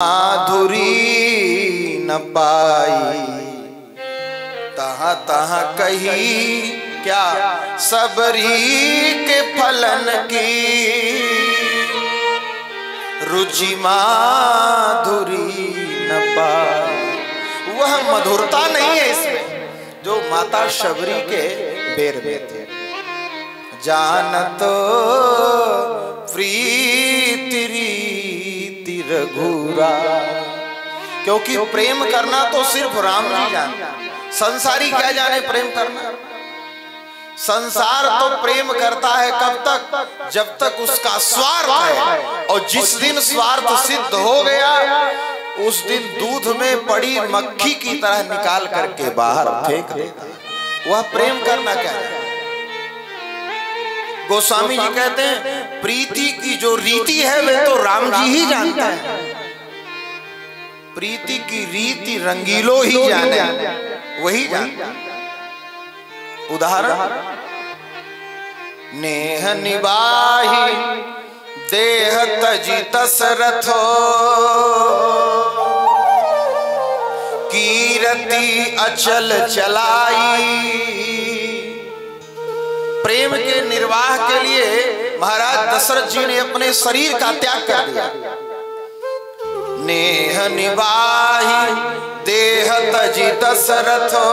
माधुरी न पाई तहाँ तहाँ कही क्या सबरी के फलन की रुचि माधुरी न पाई। वह मधुरता नहीं है इसमें जो माता शबरी के बेर में थे। जानत प्रीति रीति रघुरा, क्योंकि प्रेम करना तो सिर्फ राम जी जानते। संसारी क्या जाने प्रेम करना। संसार तो प्रेम करता है कब तक, जब तक उसका स्वार्थ है, और जिस दिन स्वार्थ सिद्ध हो गया उस दिन दूध में पड़ी मक्खी की तरह निकाल करके बाहर फेंक देता। वह प्रेम करना क्या है। गोस्वामी जी कहते हैं प्रीति की जो रीति है वे तो राम जी ही जानते हैं। प्रीति की रीति रंगीलो ही जाने, वही जानते। उदाहरण, नेह निबाही देह तजी दशरथो कीरति अचल चलाई। प्रेम के निर्वाह के लिए महाराज दशरथ जी ने अपने शरीर का त्याग कर दिया। नेह निबाही देह तजी दशरथो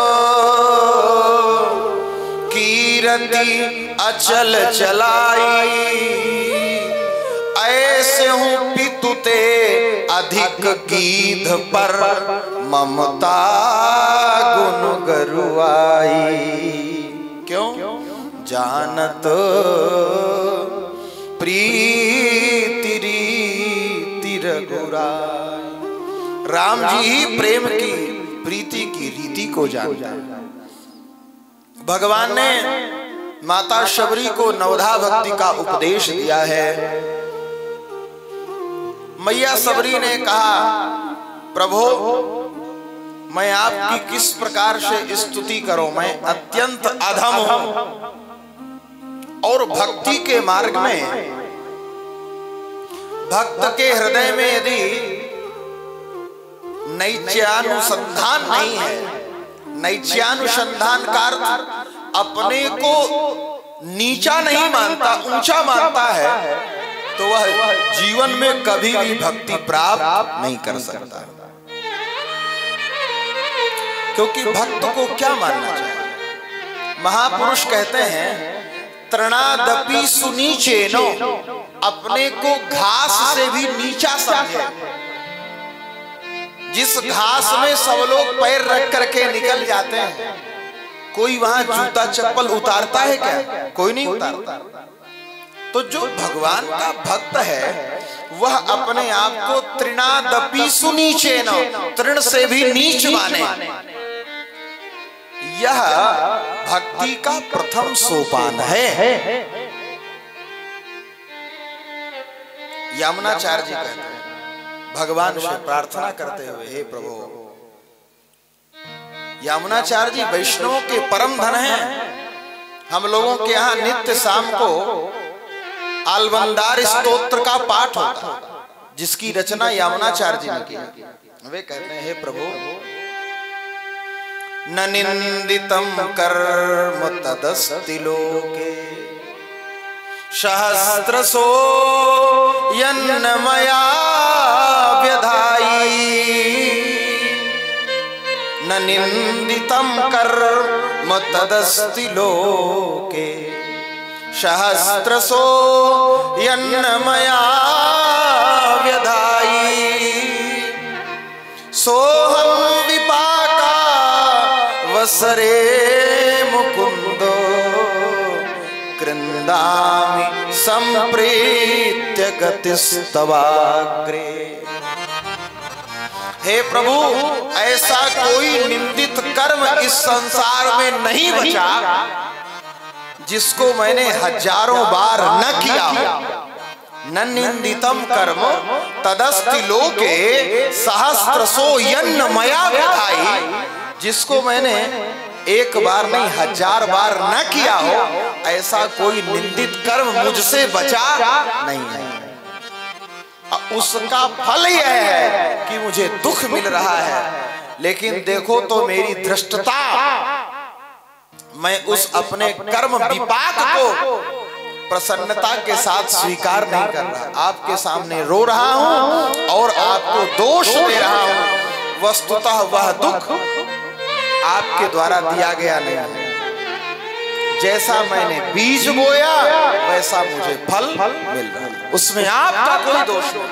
कीरति अचल चलाई। ऐसे हूँ पितु ते अधिक गीध पर ममता गुण गरुआई। क्यों? जानत प्रीति रीति रघुराई। राम जी ही प्रेम की प्रीति की रीति को जानता है। भगवान ने माता शबरी को नवधा भक्ति का उपदेश दिया है। मैया शबरी ने कहा, प्रभु मैं आपकी किस प्रकार से स्तुति करूं, मैं अत्यंत अधम हूं। और भक्ति के मार्ग में भक्त के हृदय में यदि नैत्यानुसंधान नहीं है, नैत्यानुसंधान का अर्थ अपने को नीचा नहीं मानता, ऊंचा मानता है, तो वह जीवन में कभी भी भक्ति प्राप्त नहीं कर सकता। क्योंकि भक्त को क्या मानना चाहिए। महापुरुष कहते हैं तृणादपि सुनीचेनो, अपने को घास से भी नीचा समझे। जिस घास में सब लोग पैर रख करके निकल जाते हैं, कोई वहां जूता चप्पल उतारता है क्या? कोई नहीं उतारता। तो जो भगवान का भक्त है वह अपने आप को तृणादपि सुनीचेनो, तृण से भी नीच माने। यह भक्ति का प्रथम सोपान है। यमुनाचार्य जी कहते हैं भगवान से प्रार्थना करते हुए, हे प्रभु, यमुनाचार्य जी वैष्णवों के परम धन हैं। हम लोगों के यहाँ नित्य शाम को आलवंदार स्तोत्र का पाठ होता है, जिसकी रचना यमुनाचार्य जी ने की। वे कहते हैं, हे प्रभु, न निंदितम कर्म तदस्ति लोके सहस्रशो यन्नमया व्यधाई। न निंदितम कर्म तदस्ति लोके सहस्रशो यन्नमया व्यधाई। सोहम विपाका वसरे मुकुंदो कृंदामि संप्रीत्य गतिस्तवाग्रे। हे प्रभु, ऐसा कोई निंदित कर्म इस संसार में नहीं बचा जिसको मैंने हजारों बार न किया। न निंदितम कर्म तदस्ति लोके सहस्रशो यन्न मया व्यधाई। जिसको मैंने एक बार नहीं 1000 बार न किया हो, ऐसा कोई निंदित कर्म मुझसे बचा नहीं है। उसका फल यह है कि मुझे दुख मिल रहा है, लेकिन देखो तो मेरी धृष्टता, मैं उस अपने कर्म विपाक को प्रसन्नता के साथ स्वीकार नहीं कर रहा। आपके सामने रो रहा हूं और आपको दोष दे रहा हूं, वस्तुतः वह दुख आपके द्वारा दिया गया नहीं है। जैसा मैंने बीज बोया वैसा मुझे फल मिल रहा है, उसमें आपका कोई दोष नहीं।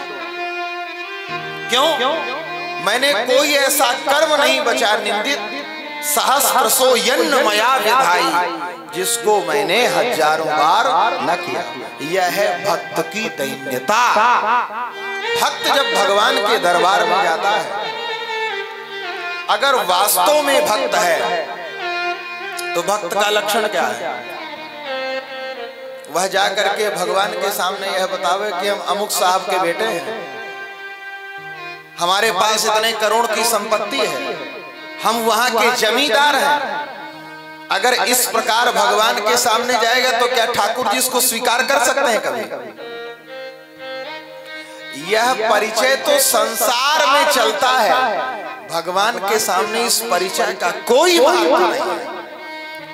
क्यों? मैंने कोई ऐसा कर्म नहीं बचा निंदित, सहस्रसो यन्न मया विधाई, जिसको मैंने हजारों बार न किया। यह है भक्त की दैन्यता। भक्त जब भगवान के दरबार में जाता है, अगर वास्तव में भक्त है तो भक्त का लक्षण क्या है? वह जाकर के भगवान के सामने यह बतावे कि हम अमुक साहब के बेटे हैं, हमारे पास इतने करोड़ की संपत्ति है, हम वहां के जमींदार हैं। अगर इस प्रकार भगवान के सामने जाएगा तो क्या ठाकुर जी इसको स्वीकार कर सकते हैं कभी? यह परिचय तो संसार में चलता है, भगवान के सामने इस परिचय का कोई महत्व नहीं है।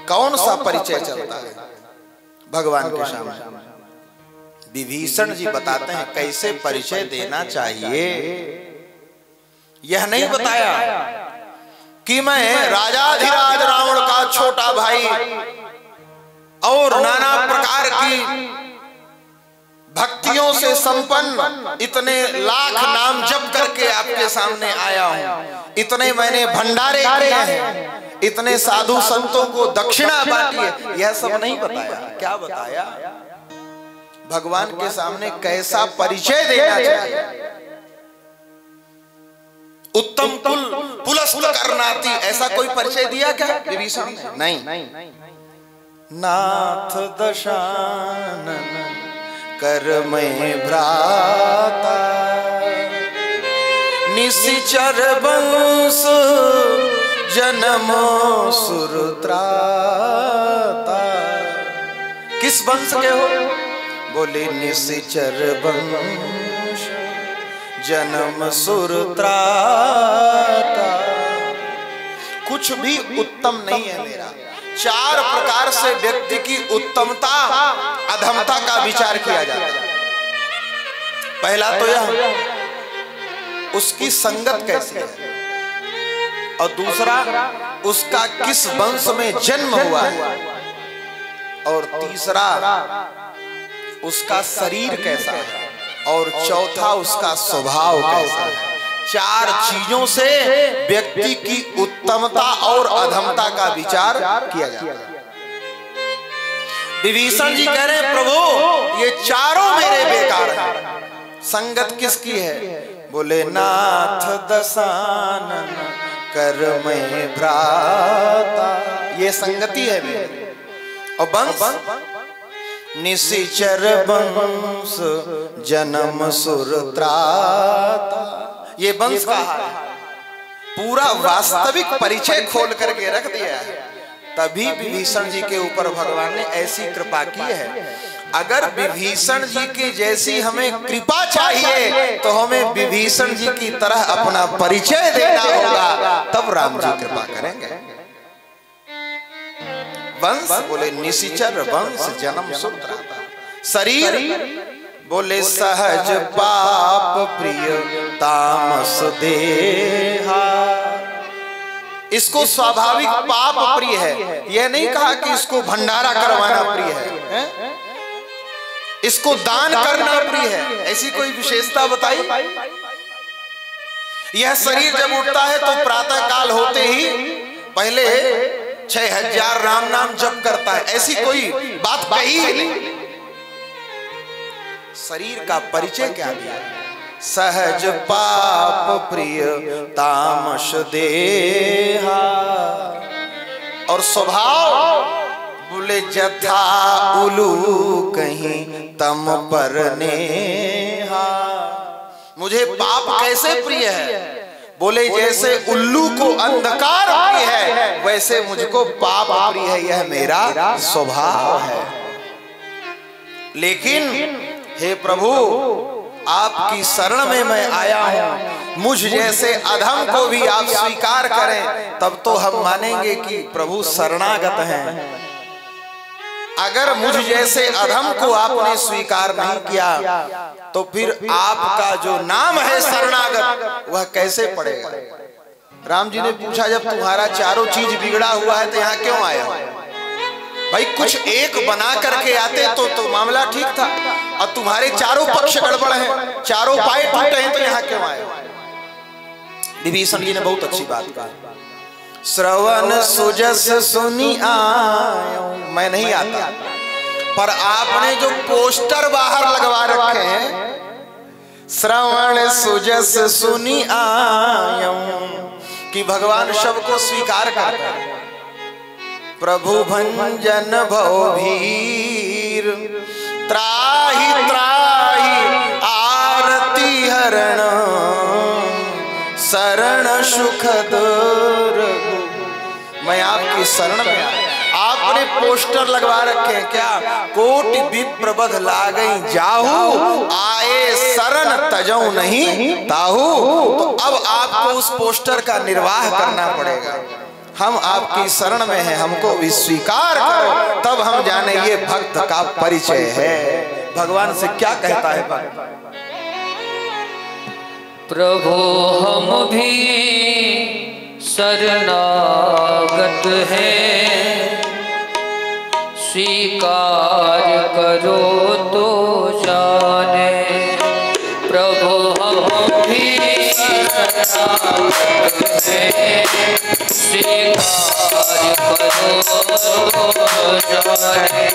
कौन सा परिचय चलता है भगवान के सामने? विभीषण जी बताते हैं कैसे परिचय देना चाहिए। यह नहीं बताया कि मैं राजाधिराज रावण का छोटा भाई और नाना प्रकार की भक्तियों से संपन्न इतने लाख नाम जप करके आपके सामने आया हूं, इतने मैंने भंडारे किए हैं, इतने साधु संतों को दक्षिणा बांटी है। यह सब नहीं बताया। क्या बताया? भगवान के सामने कैसा परिचय देना चाहिए। उत्तम कुल पुलस्त करनाती, ऐसा कोई परिचय दिया क्या विभीषण ने? नहीं। नाथ दशानन कर मैं भ्राता, निशिचर वंश जन्म सुरत्राता। किस वंश के हो? बोले निशिचर वंश जन्म सुरत्राता। कुछ भी उत्तम नहीं है मेरा। चार प्रकार से व्यक्ति की उत्तमता अधमता का विचार किया जाता है। पहला तो यह उसकी संगत कैसी है, और दूसरा उसका किस वंश में जन्म हुआ है, और तीसरा उसका शरीर कैसा है, और चौथा उसका स्वभाव कैसा है। चार चीजों से व्यक्ति की उत्तमता और अधमता का विचार किया जाता है। विभीषण जी कह रहे हैं प्रभु ये चारों मेरे बेकार हैं। संगत किसकी है? बोले नाथ दशानन कर मैं भ्राता, ये संगति है मेरी। और वंश निशिचर वंश जन्म सुरत्राता, ये वंश का है। पूरा वास्तविक परिचय खोल करके रख दिया है। तभी विभीषण जी के ऊपर भगवान ने ऐसी कृपा की है। अगर विभीषण जी की जैसी हमें कृपा चाहिए तो हमें विभीषण जी की तरह अपना परिचय देना होगा, तब राम जी कृपा करेंगे। वंश बोले निशिचर वंश जन्म सुरत्राता। शरीर बोले सहज पाप प्रिय तामस देहा, इसको स्वाभाविक पाप प्रिय है। यह नहीं कहा कि इसको भंडारा करवाना प्रिय है, इसको दान करना प्रिय है, ऐसी कोई विशेषता बताई? यह शरीर जब उठता है तो प्रातः काल होते ही पहले 6000 राम नाम जप करता है, ऐसी कोई बात कही नहीं। शरीर का परिचय क्या दिया? सहज पाप प्रिय तामस देहा, और स्वभाव बोले जथा उलू कहीं तम पर नेहा। मुझे पाप कैसे प्रिय है? बोले जैसे उल्लू को अंधकार प्रिय है वैसे मुझको पाप प्रिय है, यह मेरा स्वभाव है। लेकिन हे प्रभु आपकी शरण में मैं आया हूं, मुझ जैसे अधम को भी आप स्वीकार करें तब तो हम मानेंगे कि प्रभु शरणागत हैं। अगर मुझ जैसे अधम को आपने स्वीकार नहीं किया तो फिर आपका जो नाम है शरणागत वह कैसे पड़ेगा। राम जी ने पूछा, जब तुम्हारा चारों चीज बिगड़ा हुआ है तो यहाँ क्यों आए हो? भाई कुछ एक बना करके आते तो मामला ठीक था, और तुम्हारे चारों पक्ष गड़बड़ हैं, चारों पाए टूटे हैं, तो यहाँ क्यों आए? विभीषण जी ने बहुत अच्छी बात कहा, श्रवण सुजस सुनी आयो। मैं नहीं आता, पर आपने जो पोस्टर बाहर लगवा रखे हैं, श्रवण सुजस सुनी आयो, कि भगवान सबको स्वीकार करता है। प्रभु भंजन भवभीर, त्राहि त्राहि आरती हरण, शरण सुखद रघु। मैं आपकी शरण में आया। आपने पोस्टर लगवा रखे हैं क्या, कोटि विप्रबध लागई जाहू, आए शरण तजऊ नहीं ताहू। तो अब आपको उस पोस्टर का निर्वाह करना पड़ेगा। हम आपकी शरण में हैं, हमको भी स्वीकार करो, तब हम जाने ये भक्त का परिचय है। भगवान से क्या कहता है भक्त, प्रभु हम भी शरणागत हैं, स्वीकार करो तो जाने। प्रभु हम भी शरणागत हैं, स्वीकार करो तो जाने।